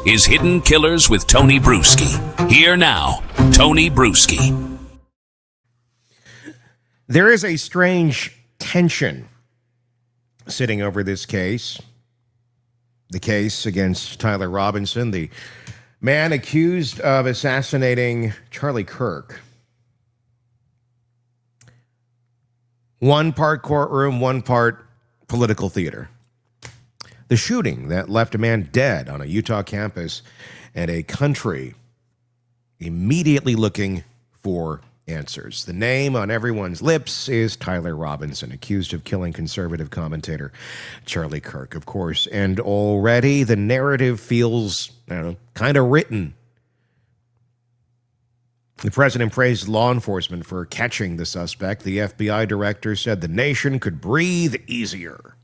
is Hidden Killers with Tony Brueski. Here now, Tony Brueski. There is a strange tension sitting over this case. The case against Tyler Robinson, the man accused of assassinating Charlie Kirk. One part courtroom, one part political theater. The shooting that left a man dead on a Utah campus and a country immediately looking for answers. The name on everyone's lips is Tyler Robinson, accused of killing conservative commentator Charlie Kirk, of course. And already the narrative feels, kind of written. The president praised law enforcement for catching the suspect. The FBI director said the nation could breathe easier.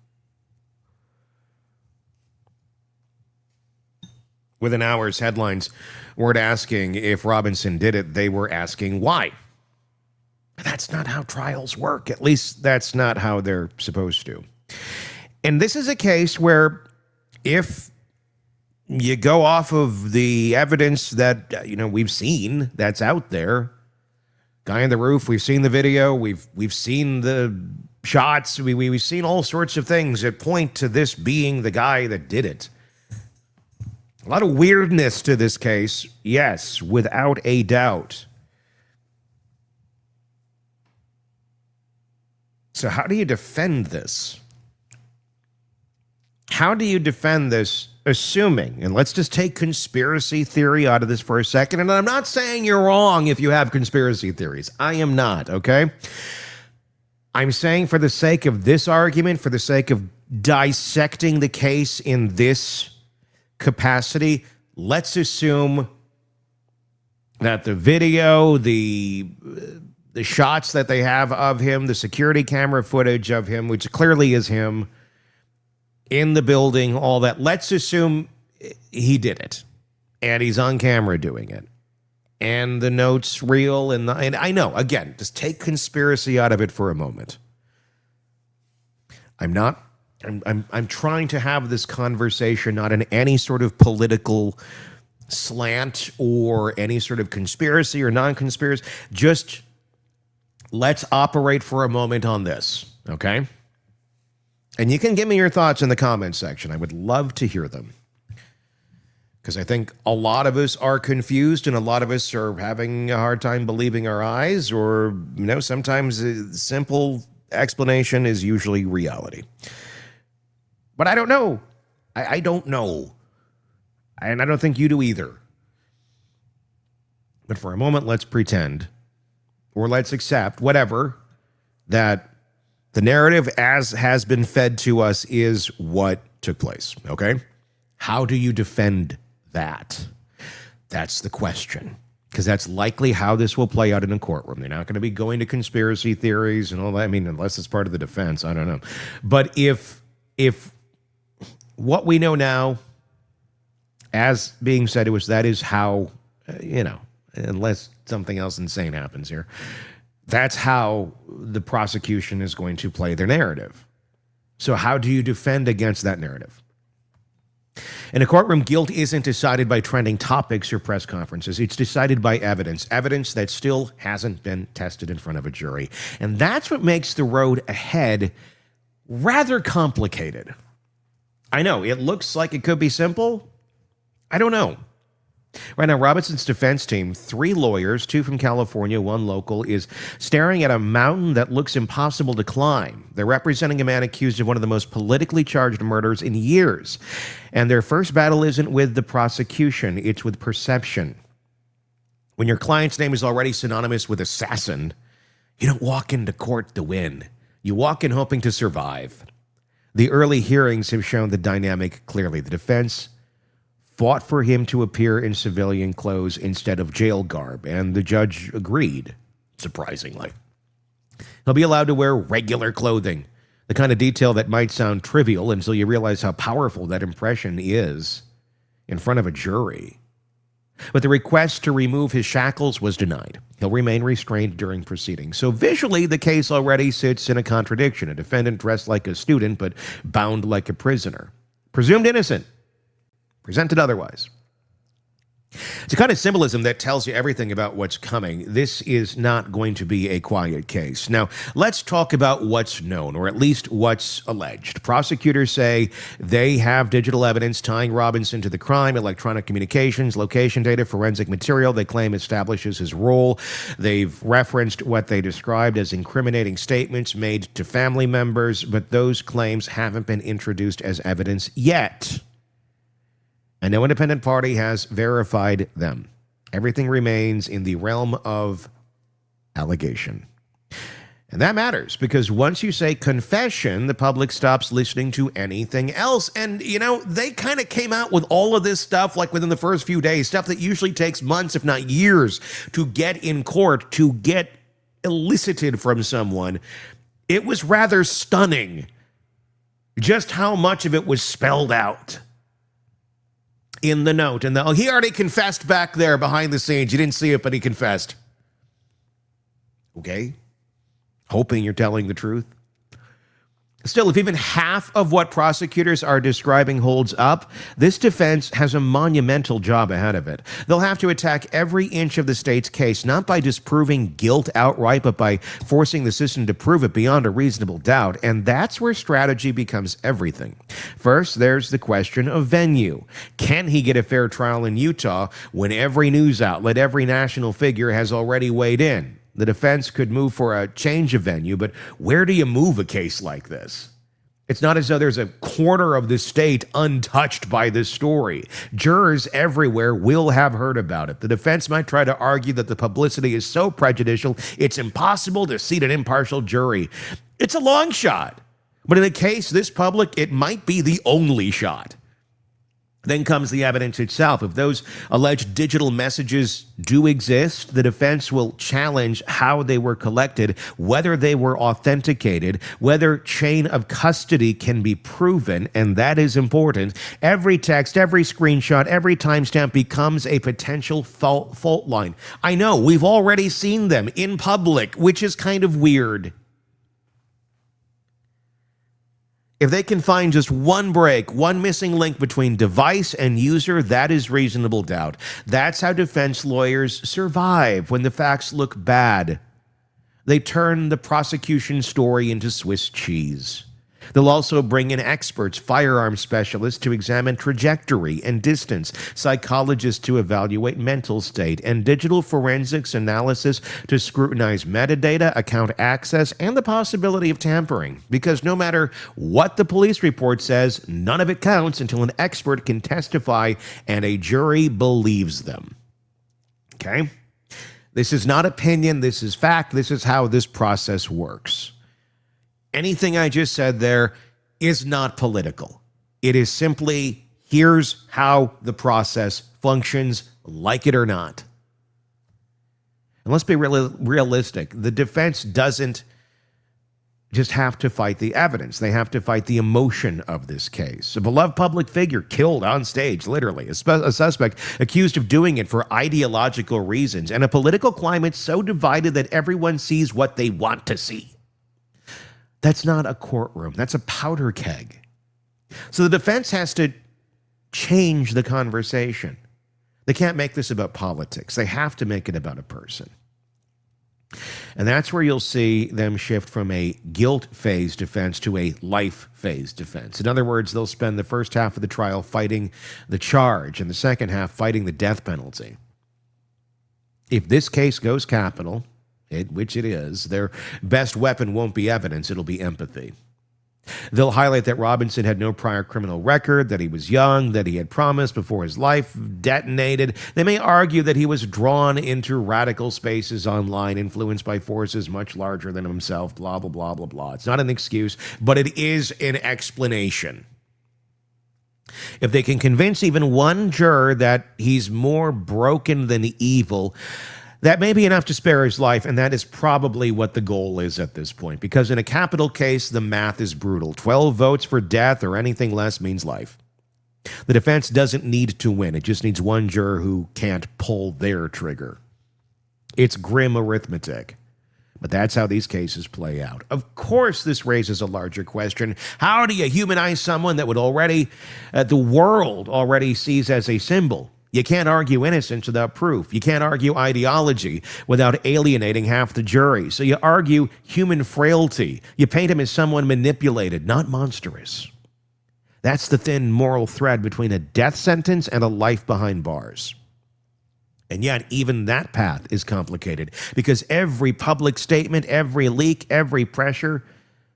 Within hours, headlines weren't asking if Robinson did it. They were asking why. That's not how trials work. At least that's not how they're supposed to. And this is a case where if you go off of the evidence that, we've seen that's out there, guy on the roof, we've seen the video, we've seen the shots, we've seen all sorts of things that point to this being the guy that did it. A lot of weirdness to this case, yes, without a doubt. So how do you defend this? How do you defend this, assuming, and let's just take conspiracy theory out of this for a second, and I'm not saying you're wrong if you have conspiracy theories. I am not, okay? I'm saying for the sake of this argument, for the sake of dissecting the case in this capacity, let's assume that the video, the shots that they have of him, the security camera footage of him, which clearly is him in the building, all that, let's assume he did it and he's on camera doing it and the note's real. And I know, again, just take conspiracy out of it for a moment. I'm trying to have this conversation not in any sort of political slant or any sort of conspiracy or non-conspiracy. Just let's operate for a moment on this, okay? And you can give me your thoughts in the comments section. I would love to hear them. Because I think a lot of us are confused and a lot of us are having a hard time believing our eyes, or, sometimes a simple explanation is usually reality. But I don't know. I don't know. And I don't think you do either. But for a moment, let's pretend, or let's accept, whatever, that the narrative as has been fed to us is what took place, okay? How do you defend that? That's the question. Because that's likely how this will play out in a courtroom. They're not going to be going to conspiracy theories and all that. I mean, unless it's part of the defense, I don't know. But if what we know now, as being said, that is how, unless something else insane happens here, that's how the prosecution is going to play their narrative. So how do you defend against that narrative? In a courtroom, guilt isn't decided by trending topics or press conferences. It's decided by evidence that still hasn't been tested in front of a jury. And that's what makes the road ahead rather complicated. I know, it looks like it could be simple. I don't know. Right now, Robinson's defense team, 3 lawyers, 2 from California, 1 local, is staring at a mountain that looks impossible to climb. They're representing a man accused of one of the most politically charged murders in years. And their first battle isn't with the prosecution, it's with perception. When your client's name is already synonymous with assassin, you don't walk into court to win. You walk in hoping to survive. The early hearings have shown the dynamic clearly. The defense fought for him to appear in civilian clothes instead of jail garb, and the judge agreed, surprisingly. He'll be allowed to wear regular clothing, the kind of detail that might sound trivial until you realize how powerful that impression is in front of a jury. But the request to remove his shackles was denied. He'll remain restrained during proceedings. So visually, the case already sits in a contradiction. A defendant dressed like a student, but bound like a prisoner. Presumed innocent. Presented otherwise. It's a kind of symbolism that tells you everything about what's coming. This is not going to be a quiet case. Now, let's talk about what's known, or at least what's alleged. Prosecutors say they have digital evidence tying Robinson to the crime, electronic communications, location data, forensic material they claim establishes his role. They've referenced what they described as incriminating statements made to family members, but those claims haven't been introduced as evidence yet. And no independent party has verified them. Everything remains in the realm of allegation. And that matters, because once you say confession, the public stops listening to anything else. And, they kind of came out with all of this stuff like within the first few days, stuff that usually takes months, if not years, to get in court, to get elicited from someone. It was rather stunning just how much of it was spelled out in the note. And he already confessed back there behind the scenes. You didn't see it, but he confessed. Okay? Hoping you're telling the truth. Still, if even half of what prosecutors are describing holds up, this defense has a monumental job ahead of it. They'll have to attack every inch of the state's case, not by disproving guilt outright, but by forcing the system to prove it beyond a reasonable doubt. And that's where strategy becomes everything. First, there's the question of venue. Can he get a fair trial in Utah when every news outlet, every national figure has already weighed in? The defense could move for a change of venue, but where do you move a case like this? It's not as though there's a corner of the state untouched by this story. Jurors everywhere will have heard about it. The defense might try to argue that the publicity is so prejudicial, it's impossible to seat an impartial jury. It's a long shot, but in a case this public, it might be the only shot. Then comes the evidence itself. If those alleged digital messages do exist, the defense will challenge how they were collected, whether they were authenticated, whether chain of custody can be proven, and that is important. Every text, every screenshot, every timestamp becomes a potential fault line. I know, we've already seen them in public, which is kind of weird. If they can find just one break, one missing link between device and user, that is reasonable doubt. That's how defense lawyers survive when the facts look bad. They turn the prosecution story into Swiss cheese. They'll also bring in experts, firearms specialists to examine trajectory and distance, psychologists to evaluate mental state, and digital forensics analysis to scrutinize metadata, account access, and the possibility of tampering. Because no matter what the police report says, none of it counts until an expert can testify and a jury believes them. Okay? This is not opinion, this is fact, this is how this process works. Anything I just said there is not political. It is simply, here's how the process functions, like it or not. And let's be realistic. The defense doesn't just have to fight the evidence. They have to fight the emotion of this case. A beloved public figure killed on stage, literally. A suspect accused of doing it for ideological reasons. And a political climate so divided that everyone sees what they want to see. That's not a courtroom. That's a powder keg. So the defense has to change the conversation. They can't make this about politics. They have to make it about a person. And that's where you'll see them shift from a guilt phase defense to a life phase defense. In other words, they'll spend the first half of the trial fighting the charge and the second half fighting the death penalty. If this case goes capital, which it is, their best weapon won't be evidence, it'll be empathy. They'll highlight that Robinson had no prior criminal record, that he was young, that he had promised before his life detonated. They may argue that he was drawn into radical spaces online, influenced by forces much larger than himself, blah, blah, blah, blah, blah. It's not an excuse, but it is an explanation. If they can convince even one juror that he's more broken than evil, that may be enough to spare his life, and that is probably what the goal is at this point, because in a capital case, the math is brutal. 12 votes for death or anything less means life. The defense doesn't need to win. It just needs one juror who can't pull their trigger. It's grim arithmetic, but that's how these cases play out. Of course, this raises a larger question. How do you humanize someone that would already, the world already sees as a symbol? You can't argue innocence without proof. You can't argue ideology without alienating half the jury. So you argue human frailty. You paint him as someone manipulated, not monstrous. That's the thin moral thread between a death sentence and a life behind bars. And yet, even that path is complicated because every public statement, every leak, every pressure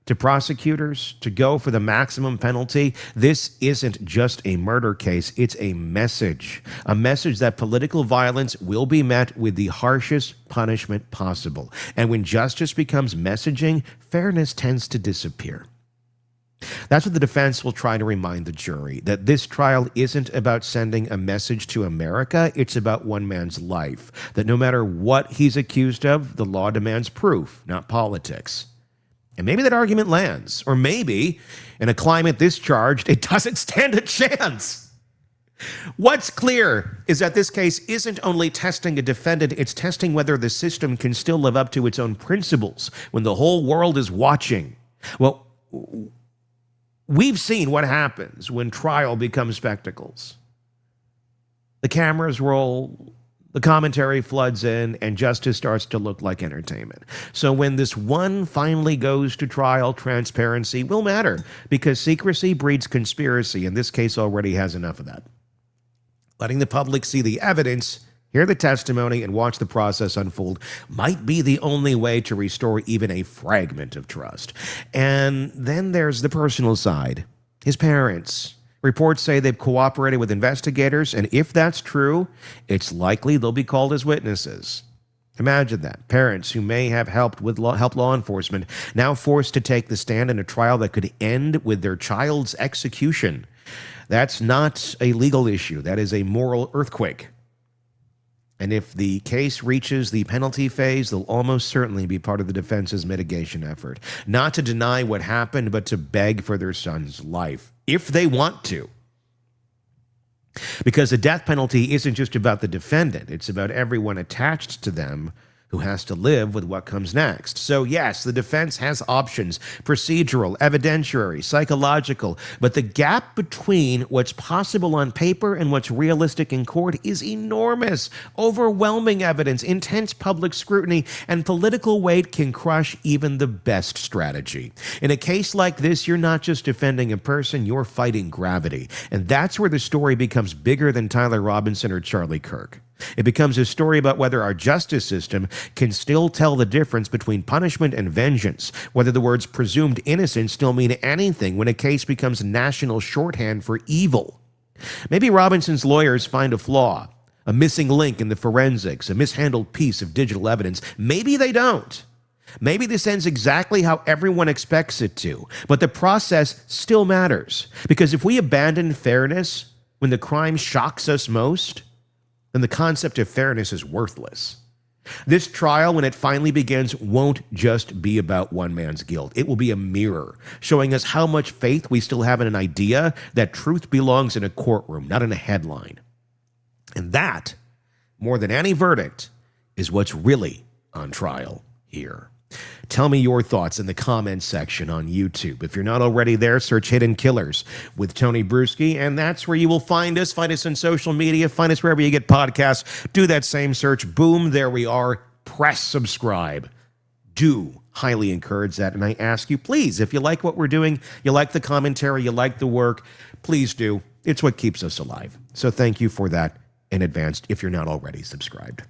to prosecutors to go for the maximum penalty, this isn't just a murder case, it's a message that political violence will be met with the harshest punishment possible. And when justice becomes messaging, fairness tends to disappear. That's what the defense will try to remind the jury, that this trial isn't about sending a message to America, it's about one man's life, that no matter what he's accused of, the law demands proof, not politics. And maybe that argument lands, or maybe in a climate this charged, it doesn't stand a chance. What's clear is that this case isn't only testing a defendant, it's testing whether the system can still live up to its own principles when the whole world is watching. Well, we've seen what happens when trial becomes spectacles. The cameras roll, the commentary floods in, and justice starts to look like entertainment. So when this one finally goes to trial, transparency will matter because secrecy breeds conspiracy, and this case already has enough of that. Letting the public see the evidence, hear the testimony, and watch the process unfold might be the only way to restore even a fragment of trust. And then there's the personal side. His parents. Reports say they've cooperated with investigators, and if that's true, it's likely they'll be called as witnesses. Imagine that. Parents who may have helped law enforcement now forced to take the stand in a trial that could end with their child's execution. That's not a legal issue. That is a moral earthquake. And if the case reaches the penalty phase, they'll almost certainly be part of the defense's mitigation effort. Not to deny what happened, but to beg for their son's life, if they want to. Because the death penalty isn't just about the defendant. It's about everyone attached to them who has to live with what comes next. So yes, the defense has options, procedural, evidentiary, psychological, but the gap between what's possible on paper and what's realistic in court is enormous. Overwhelming evidence, intense public scrutiny, and political weight can crush even the best strategy. In a case like this, you're not just defending a person, you're fighting gravity. And that's where the story becomes bigger than Tyler Robinson or Charlie Kirk. It becomes a story about whether our justice system can still tell the difference between punishment and vengeance, whether the words presumed innocent still mean anything when a case becomes national shorthand for evil. Maybe Robinson's lawyers find a flaw, a missing link in the forensics, a mishandled piece of digital evidence. Maybe they don't. Maybe this ends exactly how everyone expects it to, but the process still matters. Because if we abandon fairness when the crime shocks us most, then the concept of fairness is worthless. This trial, when it finally begins, won't just be about one man's guilt. It will be a mirror, showing us how much faith we still have in an idea that truth belongs in a courtroom, not in a headline. And that, more than any verdict, is what's really on trial here. Tell me your thoughts in the comments section on YouTube. If you're not already there, search Hidden Killers with Tony Brueski, and that's where you will find us. Find us on social media. Find us wherever you get podcasts. Do that same search. Boom, there we are. Press subscribe. Do highly encourage that, and I ask you, please, if you like what we're doing, you like the commentary, you like the work, please do. It's what keeps us alive. So thank you for that in advance if you're not already subscribed.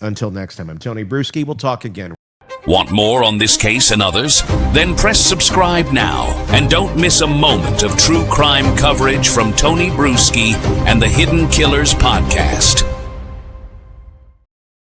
Until next time, I'm Tony Brueski. We'll talk again. Want more on this case and others? Then press subscribe now and don't miss a moment of true crime coverage from Tony Brueski and the Hidden Killers podcast.